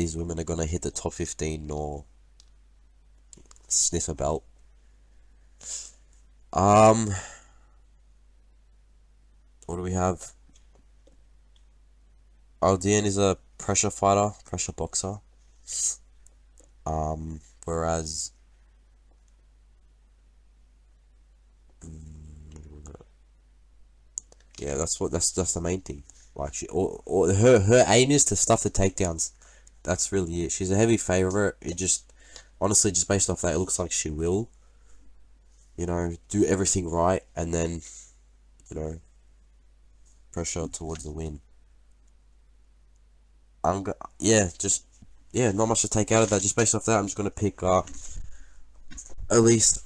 these women are gonna hit the top 15 nor sniff a belt. What do we have? Aldean is a pressure fighter, pressure boxer. Whereas yeah, that's the main thing. Like her aim is to stuff the takedowns. That's really it. She's a heavy favorite. It just honestly just based off that, it looks like she will, do everything right and then, pressure towards the win. Not much to take out of that. Just based off that, I'm just gonna pick Elise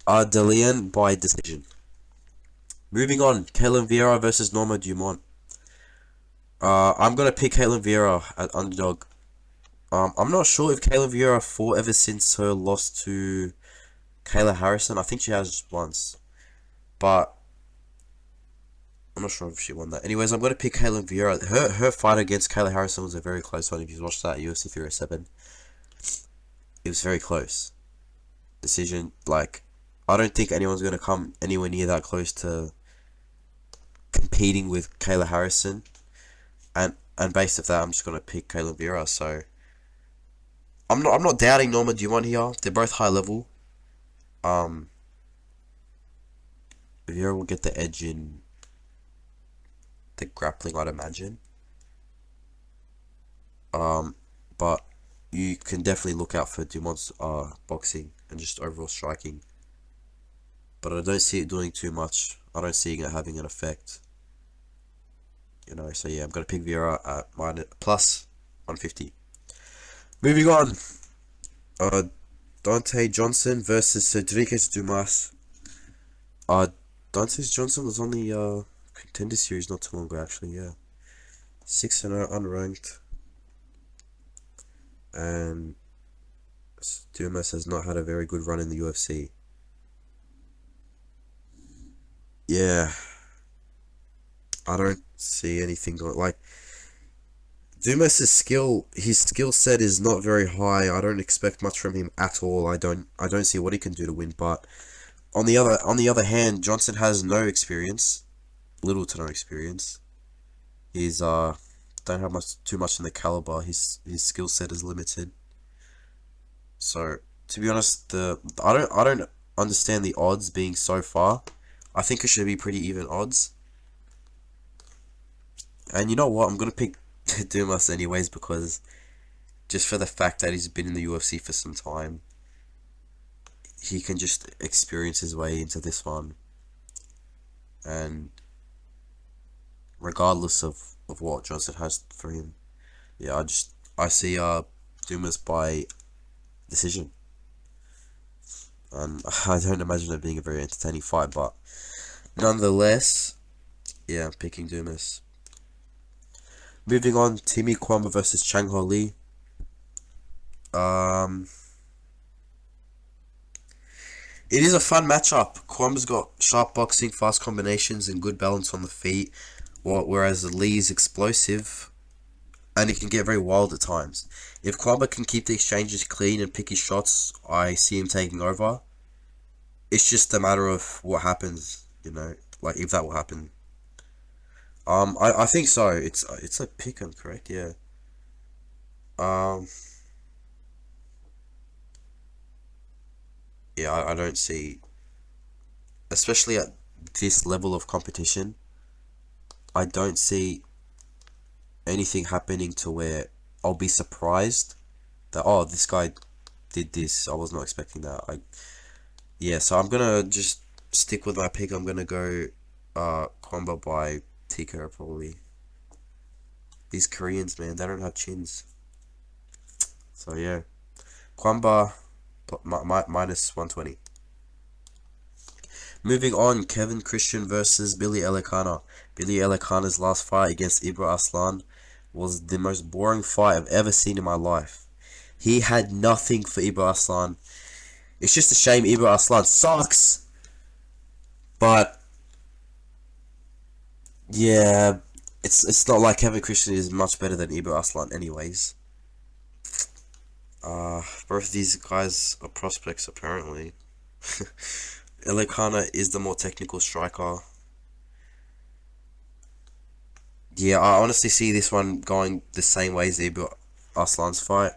Ardelian by decision. Moving on, Caitlin Vieira versus Norma Dumont. I'm gonna pick Caitlin Vieira at underdog. I'm not sure if Caitlin Vieira fought ever since her loss to Kayla Harrison. I think she has just once, but I'm not sure if she won that. Anyways, I'm gonna pick Caitlin Vieira. Her fight against Kayla Harrison was a very close one. If you watched that UFC 307, it was very close. Decision. Like, I don't think anyone's gonna come anywhere near that close to competing with Kayla Harrison. And based off that, I'm just gonna pick Caitlin Vieira. So I'm not doubting Norma Dumont here. They're both high level. Vieira will get the edge in the grappling, I'd imagine. But you can definitely look out for Dumont's boxing and just overall striking. But I don't see it doing too much. I don't see it having an effect. So yeah, I'm gonna pick Vieira at plus 150. Moving on, Dante Johnson versus Cedric Dumas. Dante Johnson was on the Contender Series not too long ago, actually. Yeah, 6-0 unranked, and Dumas has not had a very good run in the UFC. Yeah, I don't see anything going like. Dumas' his skill set is not very high. I don't expect much from him at all. I don't see what he can do to win. But on the other hand, Johnson has no experience, little to no experience. He's don't have too much in the caliber. His skill set is limited. So to be honest, I don't understand the odds being so far. I think it should be pretty even odds. And you know what? I'm gonna pick Dumas anyways because just for the fact that he's been in the UFC for some time, he can just experience his way into this one. And regardless of what Johnson has for him, yeah, I see Dumas by decision. And I don't imagine it being a very entertaining fight, but nonetheless, yeah, I'm picking Dumas. Moving on, Timmy Kwamba versus Chang Ho Lee. It is a fun matchup. Kwamba's got sharp boxing, fast combinations, and good balance on the feet, whereas Lee is explosive, and he can get very wild at times. If Kwamba can keep the exchanges clean and pick his shots, I see him taking over. It's just a matter of what happens, like if that will happen. I think so. It's a pick 'em, correct? Yeah. Yeah, I don't see, especially at this level of competition, I don't see anything happening to where I'll be surprised that, oh, this guy did this. I was not expecting that. So I'm gonna just stick with my pick. I'm gonna go Kwamba by TKO probably. These Koreans, man, they don't have chins. So yeah, Kwamba minus 120. Moving on, Kevin Christian versus Billy Elikana. Billy Elikana's last fight against Ibra Aslan was the most boring fight I've ever seen in my life. He had nothing for Ibra Aslan. It's just a shame Ibra Aslan sucks. But yeah, it's not like Kevin Christian is much better than Ibra Aslan anyways. Both of these guys are prospects, apparently. ALENCAR is the more technical striker. Yeah, I honestly see this one going the same way as Ibu Arslan's fight.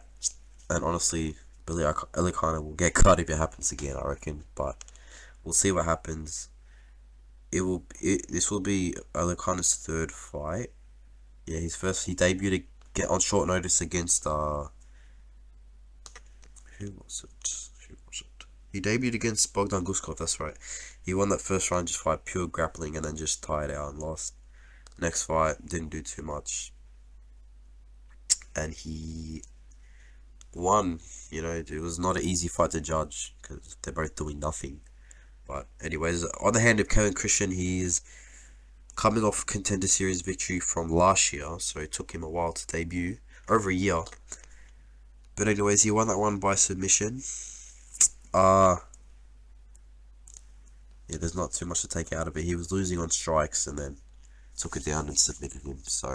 And honestly, Billy ALENCAR will get cut if it happens again, I reckon. But we'll see what happens. This will be ALENCAR's third fight. Yeah, his first. He debuted get on short notice against who was it? Who was it? He debuted against Bogdan Guskov. That's right. He won that first round just by pure grappling, and then just tied out and lost. Next fight didn't do too much, and he won. You know, it was not an easy fight to judge because they're both doing nothing. But anyways, on the hand of Kevin Christian, he's coming off Contender Series victory from last year, so it took him a while to debut, over a year. But anyways, he won that one by submission. Yeah, there's not too much to take out of it. He was losing on strikes and then took it down and submitted him. So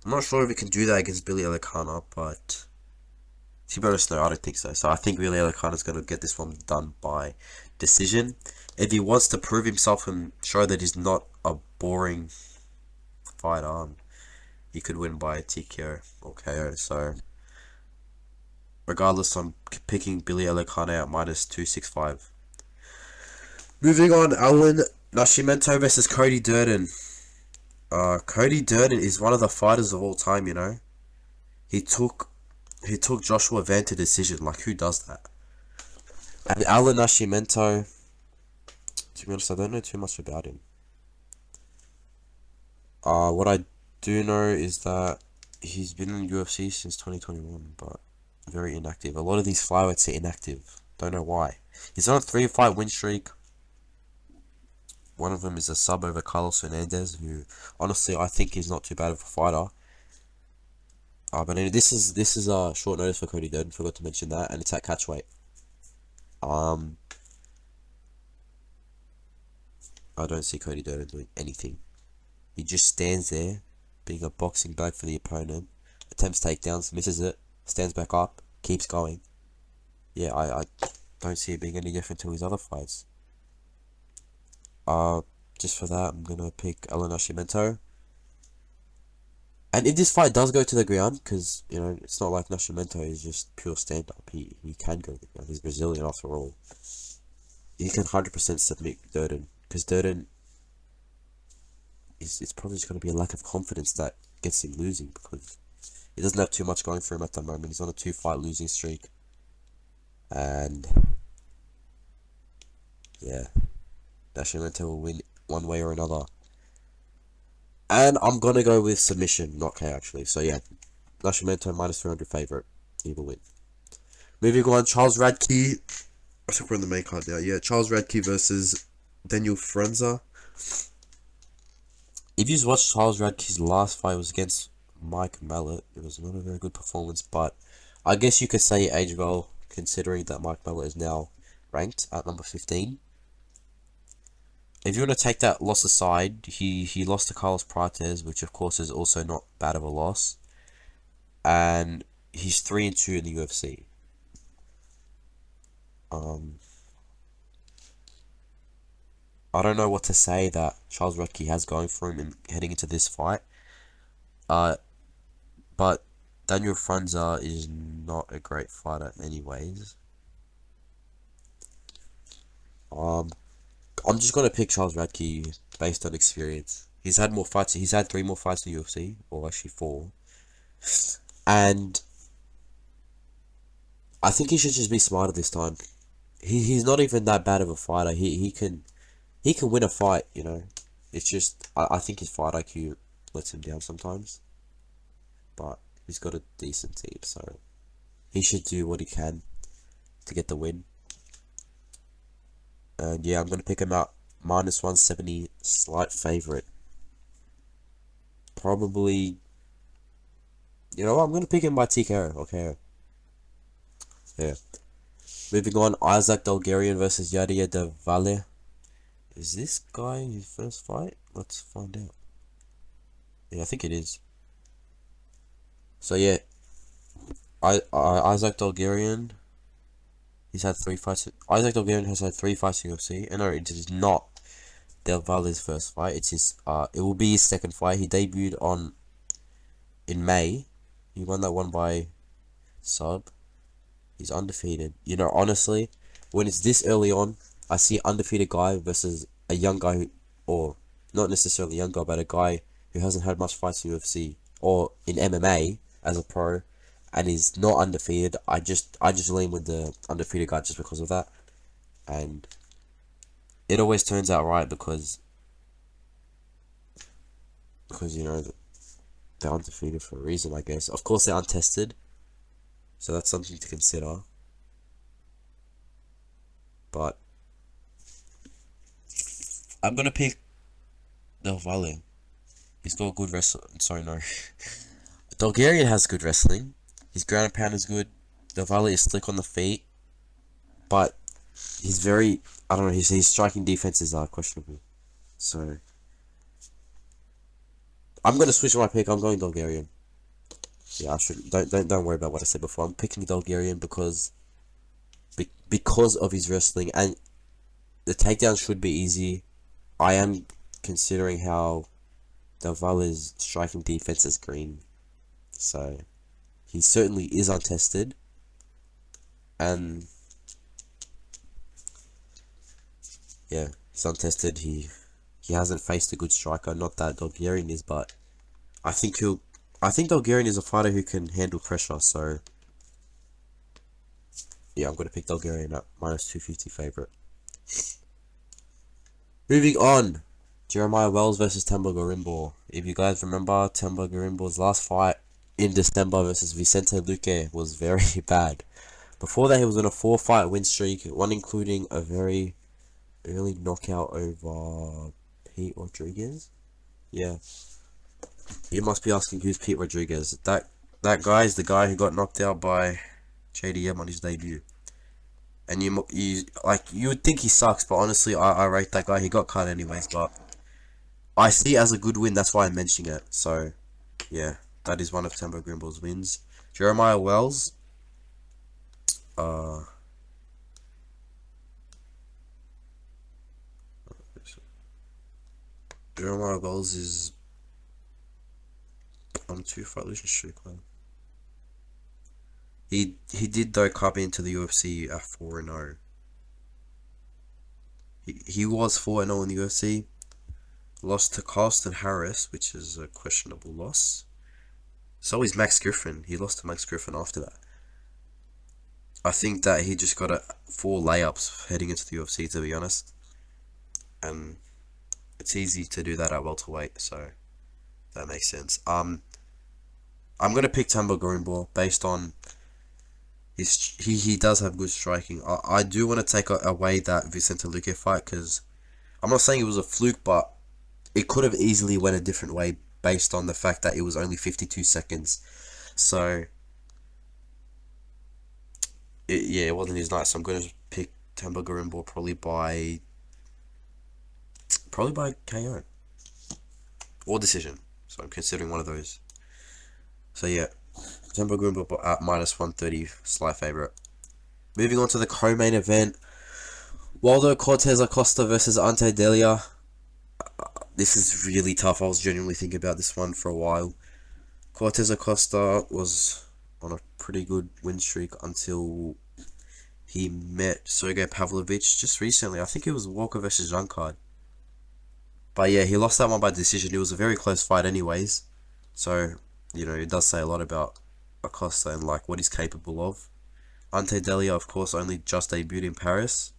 I'm not sure if he can do that against Billy ALENCAR, but to be honest, no, I don't think so. So I think Billy ALENCAR is going to get this one done by decision. If he wants to prove himself and show that he's not a boring fighter, he could win by TKO or KO. So regardless, I'm picking Billy ALENCAR at minus 265. Moving on, Alan Nascimento versus Cody Durden. Cody Durden is one of the fighters of all time, you know. He took Joshua Van to decision. Like, who does that? And Alan Nascimento, to be honest, I don't know too much about him. What I do know is that he's been in UFC since 2021, but very inactive. A lot of these flyweights are inactive. Don't know why. He's on a 3-fight win streak. One of them is a sub over Carlos Hernandez, who honestly I think is not too bad of a fighter. But anyway, this is a short notice for Cody Durden. Forgot to mention that, and it's at catchweight. I don't see Cody Durden doing anything. He just stands there, being a boxing bag for the opponent. Attempts takedowns, misses it, stands back up, keeps going. Yeah, I don't see it being any different to his other fights. Just for that, I'm gonna pick Alan Nascimento. And if this fight does go to the ground, because, you know, it's not like Nascimento is just pure stand-up. He can go to the ground. He's Brazilian after all. He can 100% submit Durden. Because Durden it's probably just going to be a lack of confidence that gets him losing. Because he doesn't have too much going for him at the moment. He's on a 2-fight losing streak. And yeah, Nascimento will win one way or another. And I'm going to go with submission, not KO actually. So yeah, Nascimento minus 300 favourite. He will win. Moving on, Charles Radke. I think we're on the main card now. Yeah, Charles Radke versus Daniel Frenza. If you've watched Charles Radke's last fight, was against Mike Mallet. It was not a very good performance, but I guess you could say it aged well, considering that Mike Mallet is now ranked at number 15. If you want to take that loss aside, he lost to Carlos Prates, which of course is also not bad of a loss. And he's 3-2 in the UFC. I don't know what to say that Charles Radke has going for him in heading into this fight. But Daniel Frenza is not a great fighter anyways. I'm just gonna pick Charles Radke based on experience. He's had more fights. He's had 3 more fights in the UFC, or actually 4. And I think he should just be smarter this time. He's not even that bad of a fighter. He can win a fight, you know. It's just I think his fight IQ lets him down sometimes. But he's got a decent team, so he should do what he can to get the win. And yeah, I'm going to pick him out minus 170, slight favourite. Probably, you know what, I'm going to pick him by TKO, okay. Yeah. Moving on, Isaac Dalgarian versus Yadir de Valle. Is this guy his first fight? Let's find out. Yeah, I think it is. So yeah, Isaac Dolgarian. He's had 3 fights. Isaac Dolgarian has had 3 fights in UFC, and no, it is not Del Valle's first fight. It's his. It will be his second fight. He debuted in May. He won that one by sub. He's undefeated. You know, honestly, when it's this early on, I see an undefeated guy versus a young guy or not necessarily a young guy, but a guy who hasn't had much fights in UFC or in MMA as a pro, and is not undefeated. I just lean with the undefeated guy just because of that, and it always turns out right because you know they're undefeated for a reason, I guess. Of course, they're untested, so that's something to consider. But I'm gonna pick Del Valle. He's got good wrestling. Sorry, no. Bulgarian has good wrestling. His ground and pound is good. Del Valle is slick on the feet, but he's very. I don't know. His striking defenses are questionable. So I'm gonna switch my pick. I'm going Bulgarian. Yeah, I should. Don't worry about what I said before. I'm picking Bulgarian because of his wrestling, and the takedown should be easy. I am considering how Del Valle's striking defense is green, so he certainly is untested, and yeah, he's untested. He hasn't faced a good striker. Not that Bulgarian is, but I think he'll. I think Bulgarian is a fighter who can handle pressure. So yeah, I'm gonna pick Bulgarian at -250 favorite. Moving on, Jeremiah Wells versus Temba Gorimbo. If you guys remember, Temba Gorimbo's last fight in December versus Vicente Luque was very bad. Before that, he was on a 4-fight win streak, one including a very early knockout over Pete Rodriguez. Yeah, you must be asking who's Pete Rodriguez. That guy is the guy who got knocked out by JDM on his debut. And you would think he sucks, but honestly, I rate that guy. He got cut anyways, but I see it as a good win. That's why I'm mentioning it. So yeah, that is one of Temba Grimbo's wins. Jeremiah Wells, uh, Jeremiah Wells is on a 2-fight losing streak, man. He did though come into the UFC at 4-0. He was 4-0 in the UFC. Lost to Carlston Harris, which is a questionable loss. So is Max Griffin. He lost to Max Griffin after that. I think that he just got 4 layups heading into the UFC, to be honest. And it's easy to do that at welterweight, so that makes sense. I'm gonna pick Temba Gorimbo based on he does have good striking. I do want to take away that Vicente Luque fight because I'm not saying it was a fluke, but it could have easily went a different way based on the fact that it was only 52 seconds. So it wasn't as nice. So I'm gonna pick Temba Gorimbo probably by KO or decision. So I'm considering one of those. So yeah, Temba Gorimbo at -130, slight favorite. Moving on to the co-main event, Waldo Cortez Acosta versus Ante Delia. This is really tough. I was genuinely thinking about this one for a while. Cortez Acosta was on a pretty good win streak until he met Sergey Pavlovich just recently. I think it was Walker versus Junkard. But yeah, he lost that one by decision. It was a very close fight anyways. So, you know, it does say a lot about Acosta and like what he's capable of. Ante Delia, of course, only just debuted in Paris.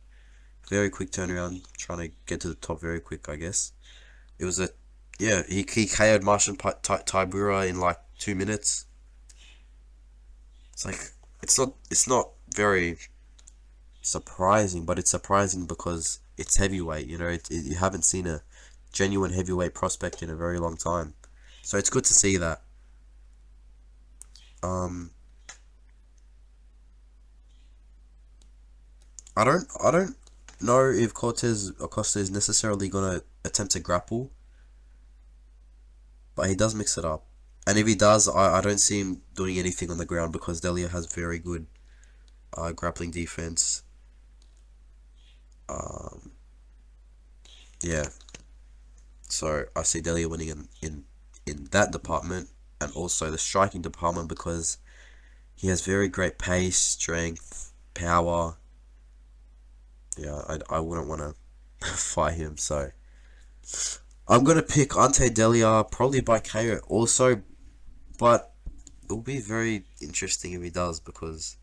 Very quick turnaround, trying to get to the top very quick, I guess. It was he KO'd Martian Taibura in like 2 minutes. It's like, it's not very surprising, but it's surprising because it's heavyweight, you know, you haven't seen a genuine heavyweight prospect in a very long time. So it's good to see that. I don't know if Cortez Acosta is necessarily gonna attempt to grapple, but he does mix it up. And if he does, I don't see him doing anything on the ground because Delia has very good grappling defense. Um, yeah, so I see Delia winning in that department, and also the striking department because he has very great pace, strength, power. Yeah, I wouldn't want to fight him, so I'm gonna pick Ante Delia probably by KO also, but it'll be very interesting if he does because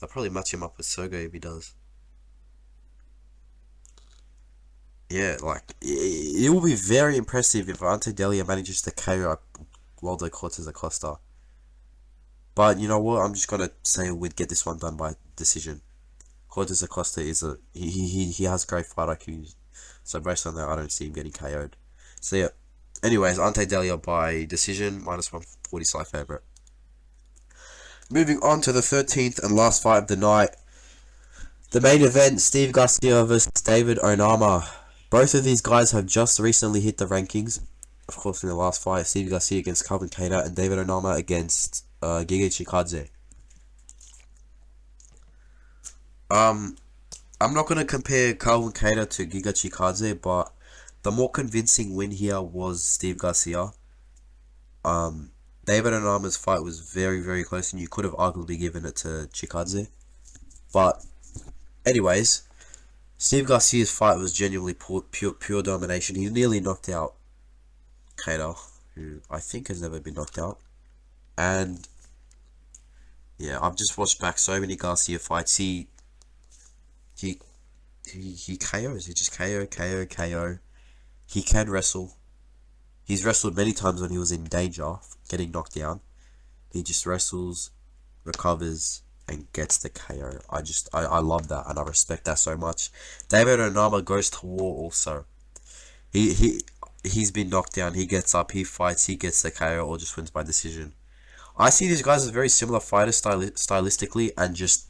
I'll probably match him up with Sergey if he does. Yeah, like it will be very impressive if Ante Delia manages to KO Waldo Cortez Acosta. But you know what? I'm just gonna say we'd get this one done by decision. Cortez Acosta is he has great fight IQ, so based on that, I don't see him getting KO'd. So yeah. Anyways, Ante Delia by decision, -140 slight favorite. Moving on to the 13th and last fight of the night. The main event, Steve Garcia versus David Onama. Both of these guys have just recently hit the rankings. Of course, in the last fight, Steve Garcia against Calvin Kattar and David Onama against Giga Chikadze. I'm not going to compare Calvin Kattar to Giga Chikadze, but the more convincing win here was Steve Garcia. David Onama's fight was very, very close, and you could have arguably given it to Chikadze. But, anyways, Steve Garcia's fight was genuinely pure domination. He nearly knocked out Kattar, who I think has never been knocked out. And, yeah, I've just watched back so many Garcia fights. He KOs. He just KO. He can wrestle. He's wrestled many times when he was in danger of getting knocked down. He just wrestles, recovers, and gets the KO. I love that and I respect that so much. David Onama goes to war also. He's been knocked down. He gets up. He fights. He gets the KO or just wins by decision. I see these guys as very similar fighters stylistically and just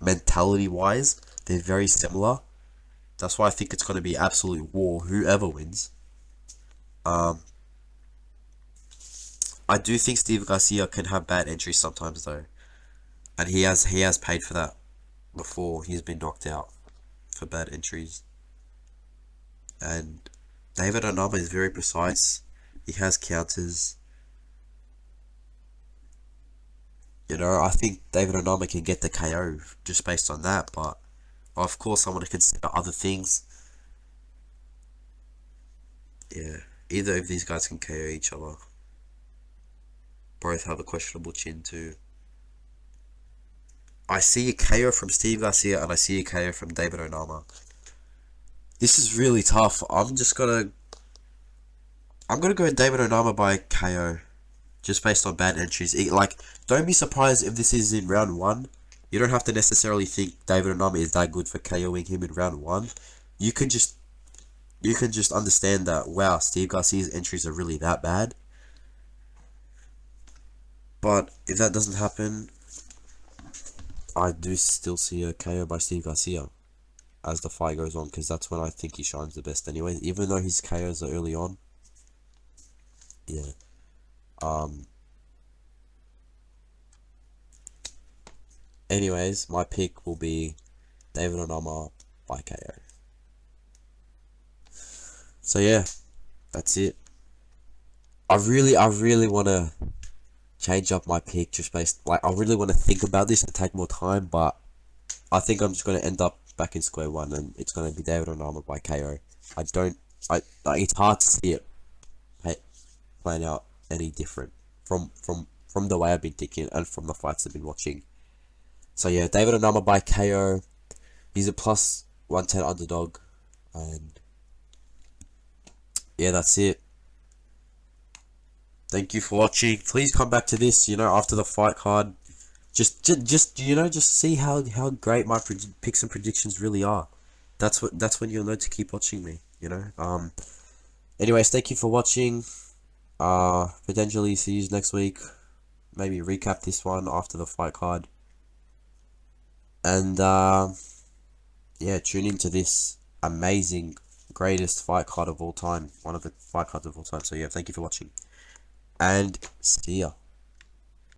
mentality wise. They're very similar. That's why I think it's going to be absolute war, whoever wins. I do think Steve Garcia can have bad entries sometimes though, and he has paid for that before. He's been knocked out for bad entries, and David Onama is very precise. He has counters. You know, I think David Onama can get the KO just based on that, but of course I want to consider other things. Yeah, either of these guys can KO each other. Both have a questionable chin too. I see a KO from Steve Garcia and I see a KO from David Onama. This is really tough. I'm gonna go with David Onama by KO, just based on bad entries. Like, don't be surprised if this is in round one. You don't have to necessarily think David Onama is that good for KOing him in round one. You can just understand that, wow, Steve Garcia's entries are really that bad. But if that doesn't happen, I do still see a KO by Steve Garcia as the fight goes on, because that's when I think he shines the best anyway, even though his KOs are early on. Yeah. Anyways, my pick will be David Onama by KO. So yeah, that's it. I really want to change up my pick just based, like, I really want to think about this and take more time, but I think I'm just going to end up back in square one and it's going to be David Onama by KO. Like, it's hard to see it playing out any different from the way I've been thinking and from the fights I've been watching. So yeah, David Onama by KO. He's a plus 110 underdog, and yeah, that's it. Thank you for watching. Please come back to this, after the fight card. Just see how great my picks and predictions really are. That's when you'll know to keep watching me. Anyways, thank you for watching. Potentially see you next week. Maybe recap this one after the fight card. And yeah, tune into this amazing, greatest fight card of all time. One of the fight cards of all time. So yeah, thank you for watching. and see ya.